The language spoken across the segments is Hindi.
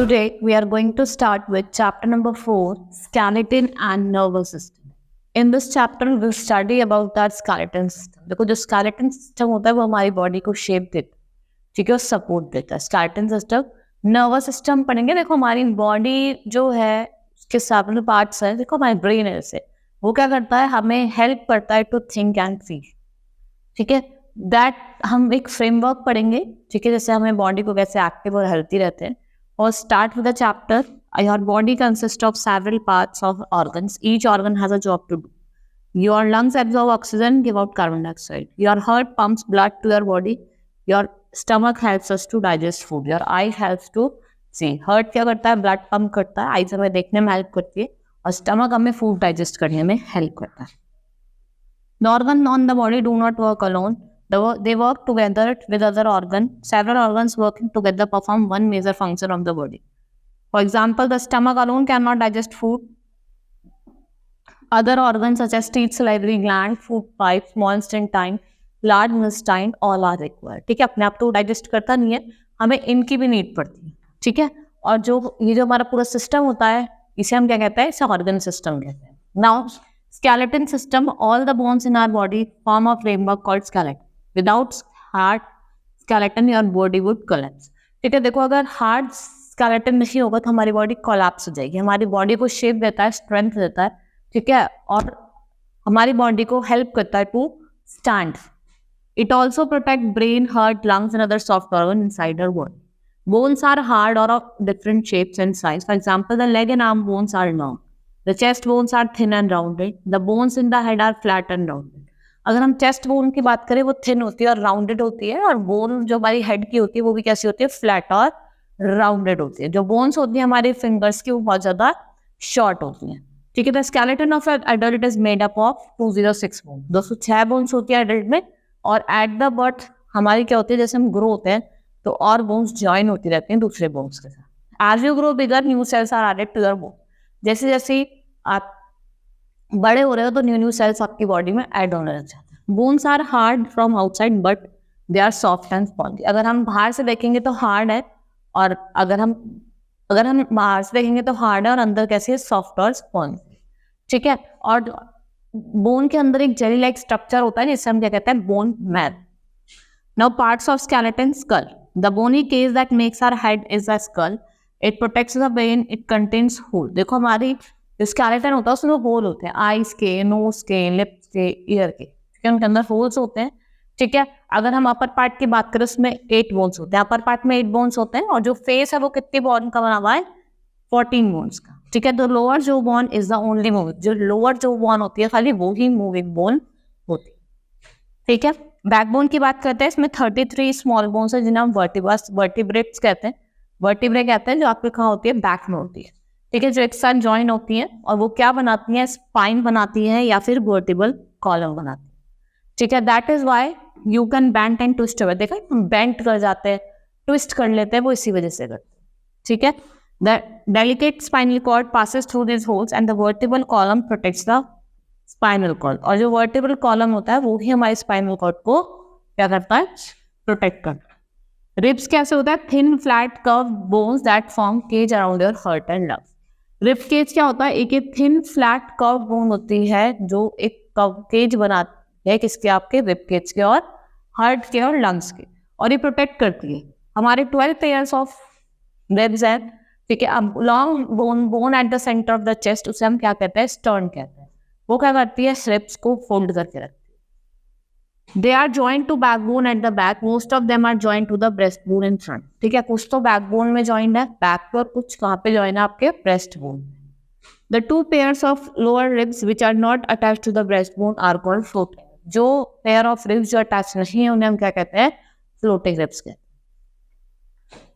Today we are going to start with chapter number 4, skeleton and nervous system. In this chapter we'll study about that skeleton system. देखो जो skeleton system होता है वो हमारी बॉडी को शेप देता है, ठीक है, सपोर्ट देता है. skeleton system. नर्वस सिस्टम पढ़ेंगे. देखो हमारी बॉडी जो है उसके सेवरल पार्ट्स है. देखो हमारी ब्रेन है, जैसे वो क्या करता है, हमें हेल्प करता है टू थिंक एंड फील. ठीक है, दैट हम एक फ्रेमवर्क पढ़ेंगे. ठीक है, जैसे हमें बॉडी को कैसे एक्टिव और हेल्थी रहते हैं. और start with the chapter. Your body consist of several parts of organs. Each organ has a job to do. Your lungs absorb oxygen, give out carbon dioxide. Your heart pumps blood to your body. Your stomach helps us to digest food. Your eye helps to see. Heart क्या करता है, ब्लड पंप करता है. आई हमें देखने में हेल्प करती है और स्टमक हमें फूड डाइजेस्ट करने में हेल्प करता है. The organs on the body do not work alone. They work together with other organs. Several organs working together perform one major function of the body. For example, the stomach alone cannot digest food. Other organs such as teeth, salivary gland, food pipe, small intestine, large intestine, all are required. ठीक है, अपने आप तो डाइजेस्ट करता नहीं है, हमें इनकी भी नीड पड़ती है. ठीक है, और जो ये जो हमारा पूरा सिस्टम होता है इसे हम क्या कहते हैं, इसे ऑर्गन सिस्टम कहते हैं. Now skeleton system, all the bones in our body form a framework called skeleton. Without hard skeleton your body would collapse. ठीक है, देखो अगर हार्ड skeleton नहीं होगा तो हमारी बॉडी कोलैप्स हो जाएगी. हमारी बॉडी को शेप देता है, स्ट्रेंथ देता है. ठीक है, और हमारी बॉडी को हेल्प करता है to stand. It also protect brain, heart, lungs and other soft organ inside our body. Bones are hard और of different shapes and size. For example, the leg and arm bones are long. The chest bones are thin and rounded. The bones in the head are flat and rounded. अगर हम चेस्ट बोन की बात करें वो थिन होती है और राउंडेड होती है, और बोन जो हमारी हेड की होती है वो भी कैसी होती है, फ्लैट और राउंडेड होती है. जो बोन्स होती है हमारे फिंगर्स की वो बहुत ज़्यादा शॉर्ट होती हैं. ठीक है, the skeleton of adult is made up of 206 bone. 206 bones होती है एडल्ट में. और एट द बर्थ हमारी क्या होती है, जैसे हम ग्रो होते हैं तो और बोन्स ज्वाइन होती रहती हैं दूसरे बोन्स के साथ. As you grow bigger, new cells are added to your bone. जैसे जैसे आप बड़े हो रहे हो तो न्यू सेल्स आपकी बॉडी में ऐड होने लग जाते हैं. Bones are hard from outside but they are soft and spongy. अगर हम बाहर से देखेंगे तो हार्ड है, और अगर हम बाहर से देखेंगे तो हार्ड है और अंदर कैसे है, सॉफ्ट और स्पॉन्जी. ठीक है, और बोन के अंदर एक जेली लाइक स्ट्रक्चर होता है जिसे हम क्या कहते हैं, bone marrow. Now parts of skeleton. Skull. The bony case that makes our head is the skull. It protects the brain. It contains hole. देखो हमारी स्केलेटन होता है उसमें होल होते हैं, आईज के, नोज के, लिप्स के, ईयर के. ठीक है, उनके अंदर होल्स होते हैं. ठीक है, अगर हम अपर पार्ट की बात करें उसमें 8 बोन्स होते हैं. अपर पार्ट में 8 बोन्स होते हैं, और जो फेस है वो कितने बोन का बना हुआ है, 14 बोन्स का. ठीक है, तो लोअर जो bone is the only moving. जो लोअर जो बोन होती है खाली वो ही मूविंग बोन होती है. ठीक है, बैकबोन की बात करते हैं. इसमें 33 स्मॉल बोन्स है जिन्हें हम वर्टिब्रेट्स कहते हैं. वर्टिब्रे कहते हैं जो आपके कहाँ होती है, बैक में होती है. ठीक है, जो एक साथ ज्वाइन होती हैं और वो क्या बनाती हैं, स्पाइन बनाती हैं या फिर वर्टिबल कॉलम बनाती है. ठीक है, that is why you can bend and twist away. देखा, हम बेंड कर जाते हैं, ट्विस्ट कर लेते हैं, वो इसी वजह से करते हैं. ठीक है, the delicate spinal cord passes through this holes and the vertebral column protects the spinal cord. और जो वर्टिबल कॉलम होता है वो ही हमारे स्पाइनल कॉर्ड को क्या करता है, प्रोटेक्ट करता है. रिब्स कैसे होता है, thin flat curve bones that form cage around your heart and lungs. Rib cage क्या होता है, एक थिन फ्लैट कर्व बोन होती है जो एक केज बनाती है किसके, आपके रिब केज के और हार्ट के और लंग्स के, और ये प्रोटेक्ट करती है. हमारे 12 पेयर्स ऑफ रिब्स हैं. ठीक है, अब long bone at the centre of the chest, उसे हम क्या कहते हैं, स्टर्न कहते हैं. वो क्या करती है, रिब्स को फोल्ड करके रखती है. They are joined to backbone at the back. Most of them are joined to the breastbone in front. ठीक है, कुछ तो बैकबोन में joined है बैक पे, और कुछ कहाँ पे joined है, आपके breastbone. The 2 pairs of lower ribs which are not attached to the breastbone are called floating. जो pair of ribs जो attached नहीं है उन्हें हम क्या कहते हैं, floating ribs कहते हैं.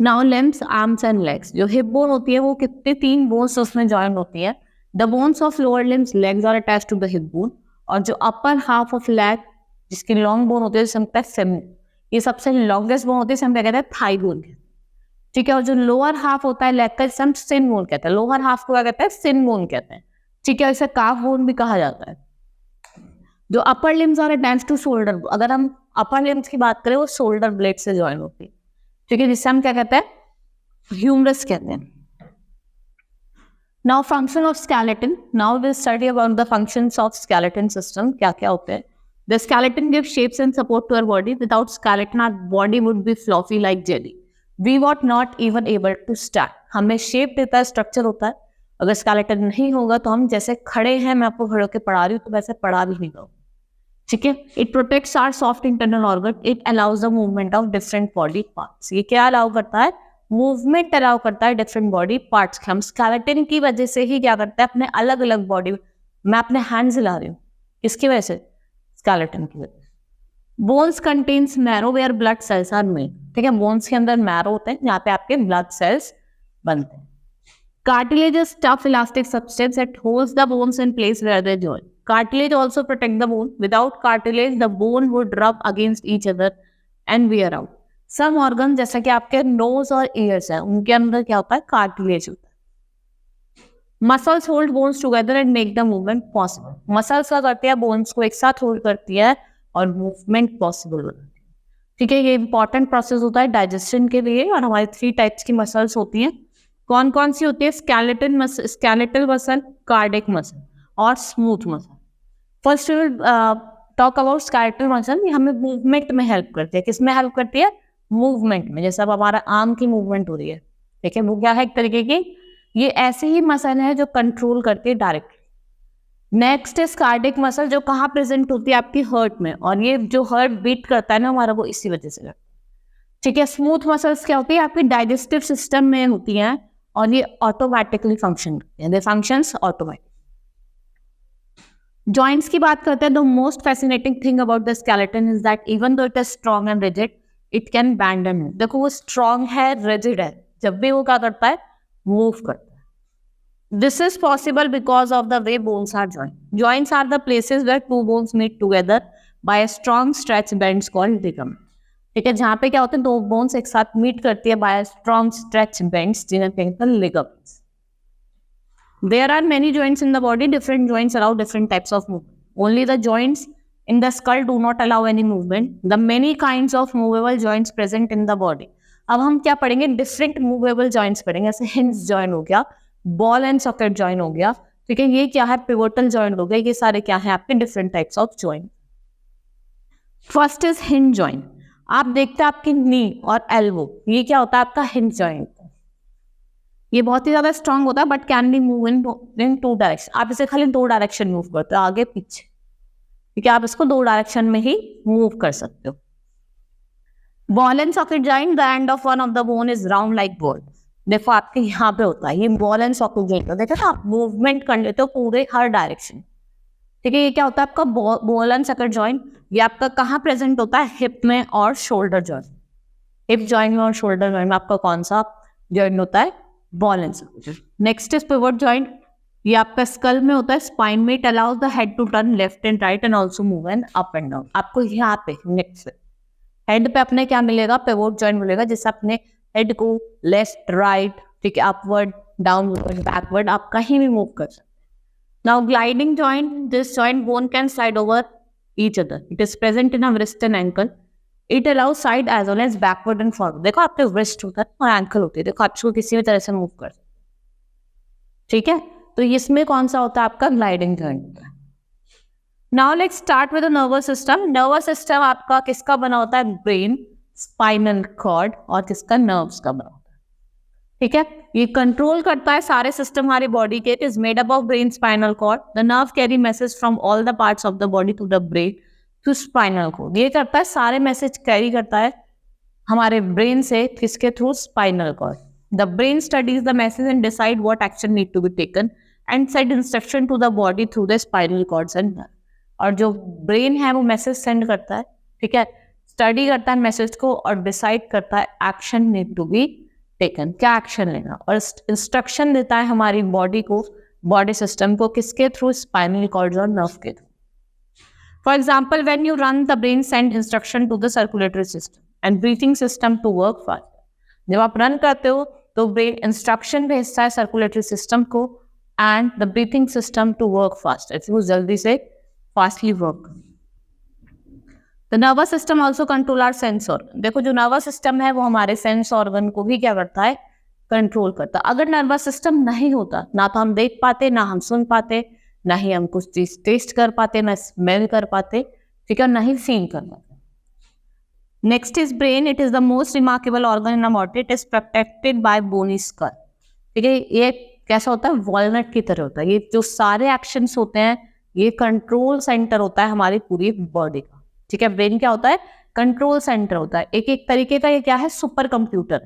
Now limbs, arms and legs. जो hip bone होती है वो कितने 3 bones उसमें joined होती है. The bones of lower limbs, legs are attached to the hip bone. और जो upper half of leg जिसकी लॉन्ग बोन होती है जिसे हम कहते हैं फेमर, ये सबसे लॉन्गेस्ट बोन होती है, हम क्या कहते हैं, थाई बोन. ठीक है, और जो लोअर हाफ होता है लेग का जिसे हम सिन बोन कहते हैं. लोअर हाफ को क्या कहते हैं, सिन बोन कहते हैं. ठीक है, इसे काफ बोन भी कहा जाता है. जो upper limbs are attached to shoulder. अगर हम अपर लिम्स की बात करें वो शोल्डर ब्लेड से ज्वाइन होती है. ठीक है, जिससे हम क्या कहते हैं, ह्यूमरस कहते हैं. Now function of skeleton, now will study about the functions of skeleton system, क्या क्या होते हैं. The skeleton give shapes and support to our body. Without skeleton our body would be floppy like jelly. We what not even able to stand. हमें शेप देता है, स्ट्रक्चर होता है. अगर स्केलेटन नहीं होगा तो हम जैसे खड़े हैं, मैं आपको खड़े होकर पढ़ा रही हूँ, तो वैसे पढ़ा भी नहीं पाऊंगा. ठीक है. It protects our soft internal organ. It allows the movement of different body parts. ये क्या अलाउ करता है? मूवमेंट अलाउ करता है डिफरेंट बॉडी पार्ट्स. हम स्केलेटन की वजह से ही क्या करते हैं, अपने अलग अलग बॉडी, मैं अपने हैंड्स हिला रही हूँ, किसकी वजह से? स्केलेटन की वजह से. Bones contains marrow where blood cells are made. ठीक है. बोन्स के अंदर मैरो होते हैं, यहाँ पे आपके ब्लड सेल्स बनते हैं. Cartilage is tough elastic substance that holds the bones in place where they join. Cartilage also protect the bone. Without cartilage, the bone would rub against each other and wear out. Some organs जैसा कि आपके nose और ears है, उनके अंदर क्या होता है? cartilage होता है. Muscles hold bones together and make the movement possible. Muscles क्या करती है? bones को एक साथ hold करती है और movement possible होती है. ठीक है. ये important process होता है digestion के लिए. और हमारी 3 types की muscles होती हैं. कौन कौन सी होती है? स्केलेटल मसल, कार्डिक मसल और smooth muscle. First will talk about skeletal muscle. ये हमें मूवमेंट में हेल्प करती है. किस में हेल्प करती है? मूवमेंट में. जैसे अब हमारा आर्म की मूवमेंट हो रही है, ठीक है, वो क्या है? एक तरीके की ये ऐसे ही मसल है जो कंट्रोल करती है directly. Next is cardiac muscle, जो कहाँ प्रेजेंट होती है? आपकी हार्ट में. और ये जो हार्ट बीट करता है ना हमारा, वो इसी वजह से करता है. ठीक है. स्मूथ मसल्स क्या होती है? आपकी डाइजेस्टिव सिस्टम में होती हैं और ये ऑटोमेटिकली फंक्शन करते हैं. दे फंक्शंस ऑटोमेटिक. जॉइंट्स की बात करते हैं. The most fascinating thing about the skeleton is that even though it is strong and rigid, it can bend and move. देखो वो स्ट्रॉन्ग है, रिजिड है, जब भी वो क्या करता है? मूव करता है. This is possible because of the way bones are joint. Joints are the places where 2 bones meet together by a strong stretch bands called ligament. ठीक है. जहाँ पे क्या होते हैं? 2 बोन्स एक साथ मीट करती है बाय स्ट्रॉन्ग स्ट्रेच बेंड्स, जिन्हें कहते हैं ligaments. There are many joints in the body. Different joints allow different types of movement. Only the joints in the skull do not allow any movement. The many kinds of movable joints present in the body. अब हम क्या पढ़ेंगे? डिफरेंट मूवेबल जॉइंट्स पढ़ेंगे. जैसे हिंज जॉइंट हो गया, बॉल एंड सॉकेट जॉइंट हो गया. ठीक है. ये क्या है? पिवोटल जॉइंट हो गया. ये सारे क्या है? आपके different types of joint. First is hinge joint. आप देखते हैं आपकी नी और एल्बो, ये क्या होता है? आपका हिंज जॉइंट. ये बहुत ही ज्यादा स्ट्रांग होता है but can be move in 2 direction. आप इसे खाली 2 डायरेक्शन मूव करते हो, आगे पीछे. ठीक है. आप इसको 2 डायरेक्शन में ही मूव कर सकते हो. Ball and socket joint, the end of one of the bone is round like ball. देखो आपके यहाँ पे होता है ये बॉल एंड सॉकेट जॉइंट. देखो ना, आप मूवमेंट कर लेते हो पूरे हर डायरेक्शन. ठीक है. ये क्या होता है? आपका बॉल एंड सॉकेट जॉइंट. ये आपका कहाँ प्रेजेंट होता है? हिप में और शोल्डर जॉइंट. हिप जॉइंट में और शोल्डर जॉइंट में आपका कौन सा जॉइंट होता है? Ball and socket. Next is pivot joint. ये आपका स्कल में होता है, स्पाइन में. It allows the head to turn left and right and also move and up and down. आपको यहाँ पे नेक्स्ट हेड पे अपने क्या मिलेगा? पिवट जॉइंट मिलेगा, जिससे अपने हेड को लेफ्ट राइट, ठीक है, अपवर्ड डाउनवर्ड बैकवर्ड आप कहीं भी मूव कर सकते. Now gliding joint, this joint bone can slide over each other. It is present in our wrist and ankle. It allows side as well as backward and forward. देखो आपके wrist होता है और ankle होती है. देखो आप इसको किसी भी तरह से मूव कर सकते. ठीक है. तो इसमें कौन सा होता है? आपका gliding joint होता है. Now let's start with the nervous system. Nervous system आपका किसका बना होता है? Brain, spinal cord और किसका? Nerves का बना होता है. ठीक है. ये कंट्रोल करता है सारे सिस्टम हमारी बॉडी के. It is made up of brain, spinal cord. The nerve carry message from all the parts of the body to the brain to spinal cord. ये करता है, सारे मैसेज कैरी करता है हमारे ब्रेन से. किसके through? Spinal cord. The brain studies the message and decide what action need to be taken and send instruction to the body through the spinal cords and nerve. और जो ब्रेन है वो मैसेज सेंड करता है. ठीक है. स्टडी करता है मैसेज को और डिसाइड करता है action need to be taken, क्या एक्शन लेना, और इंस्ट्रक्शन देता है हमारी बॉडी को, बॉडी सिस्टम को. किसके थ्रू? स्पाइनल कॉर्ड और नर्व के through. For example, when you run the brain send instruction to the circulatory system and breathing system to work fast. जब आप रन करते हो तो ब्रेन इंस्ट्रक्शन भेजता है सर्कुलेटरी सिस्टम को and the breathing system to work fast. वो जल्दी से fastly work. The nervous system also control are sense organ. देखो जो नर्वस सिस्टम है वो हमारे सेंस ऑर्गन को भी क्या करता है? कंट्रोल करता। अगर नर्वस सिस्टम नहीं होता, ना तो हम देख पाते, ना हम सुन पाते, ना ही हम कुछ चीज टेस्ट कर पाते, ना स्मेल कर पाते, ठीक है, ना ही फील कर पाते। Next is brain. It is the most remarkable organ in a body. It is protected by bony skull. ठीक है, ये कैसा होता है, वॉलनट की तरह होता है। ये जो सारे एक्शंस होते हैं, ये कंट्रोल सेंटर होता है हमारी पूरी बॉडी का। ठीक है, ब्रेन क्या होता है, कंट्रोल सेंटर होता है। एक एक तरीके का ये क्या है, सुपर कंप्यूटर।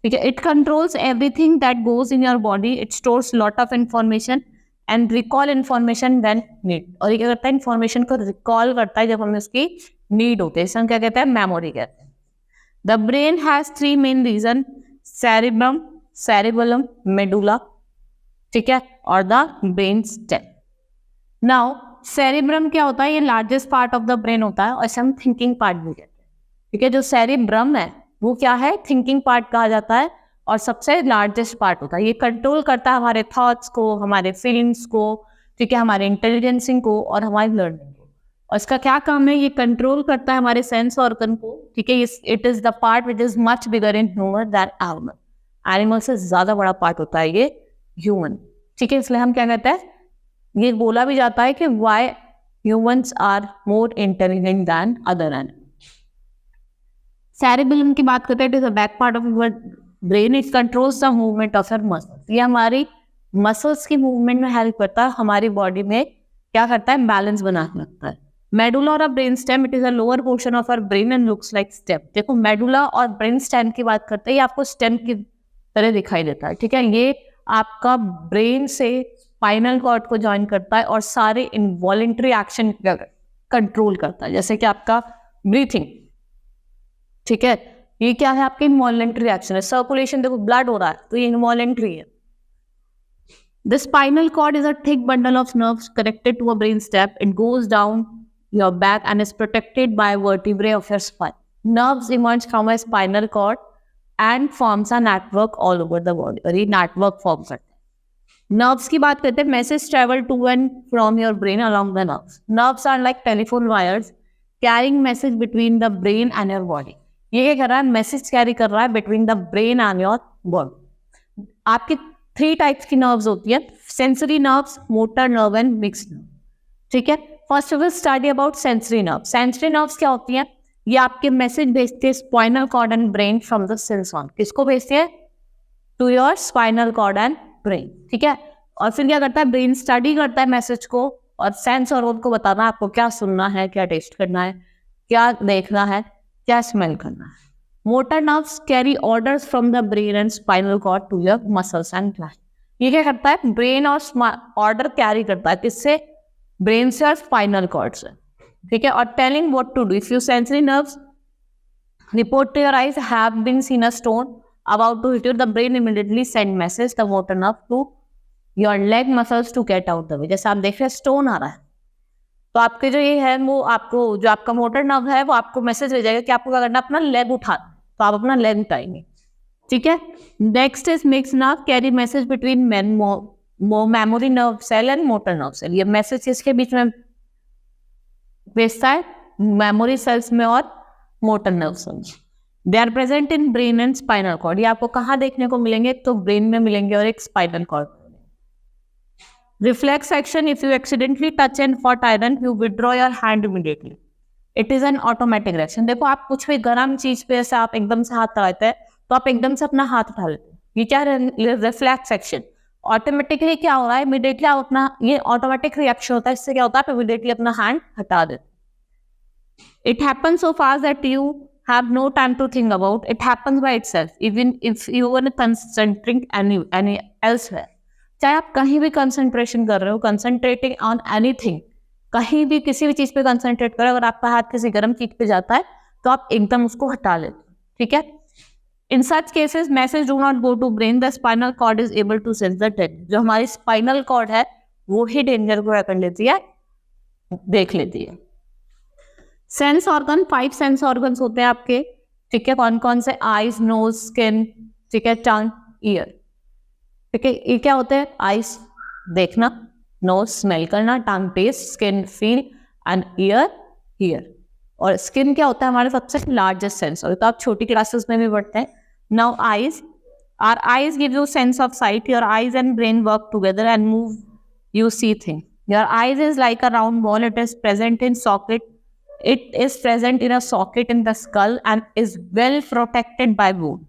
ठीक है, it controls everything that goes in your body. It stores lot of information and recall information when need. और ये क्या करता है, इंफॉर्मेशन को रिकॉल करता है जब हमें उसकी नीड होती है। इसमें क्या कहते हैं, मेमोरी कहते हैं। The brain has 3 main region, cerebrum, cerebellum, medulla, ठीक है, और the brain stem. Now cerebrum क्या होता है, ये largest part of the brain होता है और इसे हम थिंकिंग पार्ट भी कहते हैं। ठीक है, जो सेरिब्रम है वो क्या है, थिंकिंग पार्ट कहा जाता है और सबसे लार्जेस्ट पार्ट होता है। ये कंट्रोल करता है हमारे थॉट्स को, हमारे फीलिंग्स को, ठीक है, हमारे इंटेलिजेंसिंग को और हमारी लर्निंग को। और इसका क्या काम है, ये कंट्रोल करता है हमारे सेंस ऑर्गन को। ठीक है, it is the part which is much bigger in human than animal. Animal से ज्यादा बड़ा पार्ट होता है ये ह्यूमन। ठीक है, इसलिए हम क्या कहते हैं, ये बोला भी जाता है कि why humans are more intelligent than other animal. Cerebellum की बात करते हैं, it is a back part of your brain. It controls the movement of your muscles. ये हमारी मसल्स की मूवमेंट में हेल्प करता है, हमारी बॉडी में क्या करता है, बैलेंस बना के रखता है। मेडुला और brain stem, it is a lower portion of our brain and looks like stem. देखो, मेडुला और ब्रेन स्टेम की बात करते हैं, ये आपको स्टेम की तरह दिखाई देता है। ठीक है, ये आपका ब्रेन से स्पाइनल कॉर्ड को ज्वाइन करता है और सारे इनवॉलेंट्री एक्शन कंट्रोल करता है, जैसे कि आपका ब्रीथिंग। ठीक है, ये क्या है, आपके इनवॉलेंट्री एक्शन है। सर्कुलेशन, देखो ब्लड हो रहा है तो ये इनवॉलेंट्री है। The spinal cord is a thick bundle of nerves connected to a brain stem. It goes down your back and is protected by vertebrae of your spine. Nerves emerge from a spinal cord and forms a network all over the body. और ये network form करते हैं। Nerves की बात करते हैं, message travel to and from your brain along the nerves. Nerves are like telephone wires carrying message between the brain and your body. ये क्या कर रहा है, मैसेज कैरी कर रहा है between the brain and your body. आपकी 3 टाइप्स की नर्व्स होती है, sensory nerves, motor nerve and mixed nerve. ठीक है, first we study about sensory nerve. Sensory nerves क्या होती हैं, ये आपके मैसेज भेजते हैं spinal cord and brain from the cells on. किसको भेजते हैं, to your spinal cord and brain. ठीक है, और फिर क्या करता है, ब्रेन स्टडी करता है मैसेज को और सेंस ऑर्गन को बताना है आपको क्या सुनना है, क्या टेस्ट करना है, क्या देखना है, क्या स्मेल करना है। Motor nerves carry orders from the brain and spinal cord to your muscles and gland. ये क्या करता है, ब्रेन और ऑर्डर कैरी करता है, किससे, ब्रेन से और स्पाइनल कॉर्ड से। ठीक है, और telling what to do. If you sensory nerves report to your eyes have been seen a stone about to hit you, the brain immediately send message the motor nerve to your leg muscles to get out the way. जैसे आप देख रहे हैं स्टोन आ रहा है, तो आपके जो ये है वो आपको, जो आपका मोटर नर्व है वो आपको मैसेज भेजेगा कि आपको क्या करना, अपना लेग उठाना, तो आप अपना लेग उठाएंगे। ठीक है, next is mix nerve carry message between memory nerve cell and motor nerve cell. ये मैसेज किसके बीच में भेजता है, मेमोरी सेल्स में और motor nerve cells. They are present in brain and spinal cord. ये आपको कहाँ देखने को मिलेंगे, तो ब्रेन में मिलेंगे और एक spinal cord. Reflex action, if you accidentally touch and hot iron, you withdraw your hand immediately. It is an automatic reaction. देखो, आप कुछ भी गर्म चीज पे ऐसे आप एकदम से हाथ लगाते हैं तो आप एकदम से अपना हाथ उठा लेते हैं। ये क्या है, रिफ्लेक्स एक्शन। ऑटोमेटिकली क्या हो रहा है, इमीडिएटली आप अपना, ये ऑटोमेटिक रिएक्शन होता है, इससे क्या होता है, आप इमीडिएटली अपना हैंड हटा देते। It happens so fast that you have no time to think about. It happens by itself, even if you were concentrating any elsewhere. चाहे आप कहीं भी कंसंट्रेशन कर रहे हो, कंसंट्रेटिंग ऑन एनीथिंग, कहीं भी किसी भी चीज पे कंसंट्रेट करो, अगर आपका हाथ किसी गर्म चीज पे जाता है तो आप एकदम उसको हटा लेते हो। ठीक है, in such cases message do not go to brain, the spinal cord is able to sense the danger. जो हमारी स्पाइनल कॉर्ड है वो ही डेंजर को कर लेती है, देख लेती है। सेंस ऑर्गन, 5 सेंस ऑर्गन्स होते हैं आपके। ठीक है, कौन कौन से, आईज, नोज, स्किन, ठीक है, टंग, ईयर। ठीक है, ये क्या होते हैं, आइज देखना, नोज स्मेल करना, tongue taste, skin feel and ear hear. और स्किन क्या होता है, हमारे सबसे लार्जेस्ट सेंस, और तो आप छोटी क्लासेस में भी पढ़ते हैं। Now eyes, Our eyes give you sense of sight. Your eyes and brain work together and move. You see things. Your eyes is like a round ball. It is present in socket. It is present in a socket in the skull and is well protected by bone.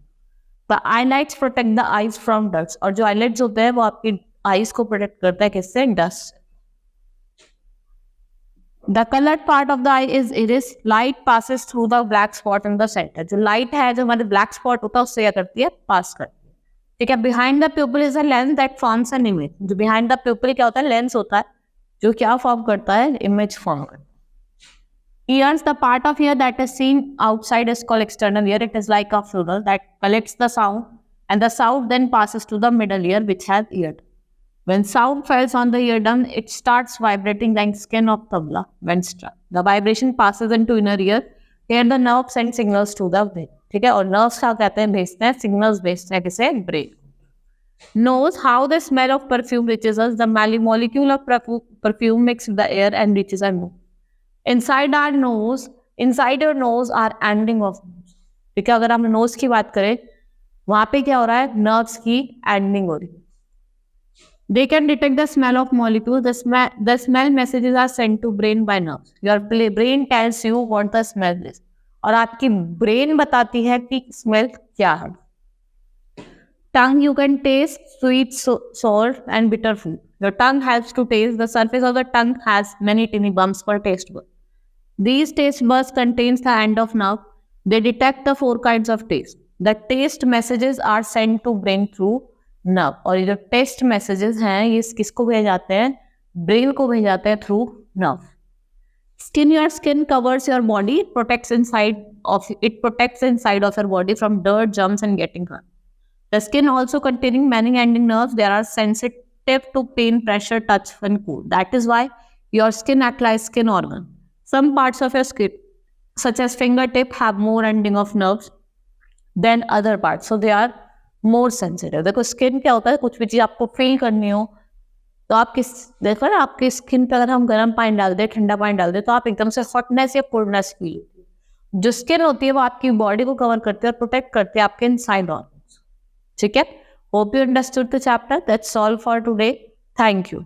The eyelids protect the eyes from dust. और जो eyelids होते हैं वो आपकी eyes को protect करता है किससे? Dust. The colored part of the eye is iris. Light passes through the black spot in the center. जो light है जो हमारे black spot होता है उससे क्या करती है? Pass करती है. ठीक है. Behind the pupil is a lens that forms an image. जो behind the pupil क्या होता है? Lens होता है जो क्या form करता है? Image form करता है. Ears, the part of ear that is seen outside is called external ear. It is like a funnel that collects the sound and the sound then passes to the middle ear which has ear. When sound falls on the eardrum, it starts vibrating like skin of tabla when struck. The vibration passes into inner ear. Here the nerve sends signals to the brain. ठीक है. और nerves क्या कहते हैं? भेजते हैं signals भेजते हैं किसे? Brain. Nose, how the smell of perfume reaches us. The molecule of perfume mixes with the air and reaches our nose. Inside your nose are ending of nose. ठीक है. अगर हम nose की बात करें वहाँ पे क्या हो रहा है? Nerves की ending हो रही है. They can detect the smell of molecules. The smell messages are sent to brain by nerves. Your brain tells you what the smell is. और आपकी brain बताती है कि smell क्या है. Tongue, you can taste sweet, sour and bitter food. Your tongue helps to taste. The surface of the tongue has many tiny bumps for taste buds. These taste buds contains the end of nerve. They detect the 4 kinds of taste. The taste messages are sent to brain through nerve. और ये जो टेस्ट मैसेजेस हैं ये किसको भेजे जाते हैं? ब्रेन को भेजे जाते हैं through nerve. Skin, your skin covers your body. It protects inside of your body from dirt, germs and getting hurt. The skin also containing many ending nerves. They are sensitive to pain, pressure, touch and cold. That is why your skin acts like skin organ. Some parts of your skin, such as fingertip, have more ending of nerves than other parts. So they are more sensitive. देखो स्किन क्या होता है? कुछ भी चीज आपको फील करनी हो तो आप देखो ना आपकी स्किन पे अगर हम गर्म पानी डाल दे, ठंडा पानी डाल दे तो आप एकदम से हॉटनेस या कोल्डनेस फील होती है. जो स्किन होती है वो आपकी बॉडी को कवर करती है और प्रोटेक्ट करती है आपके इनसाइड ऑर्गन्स. ठीक है. Hope you understood the chapter. That's all for today. Thank you.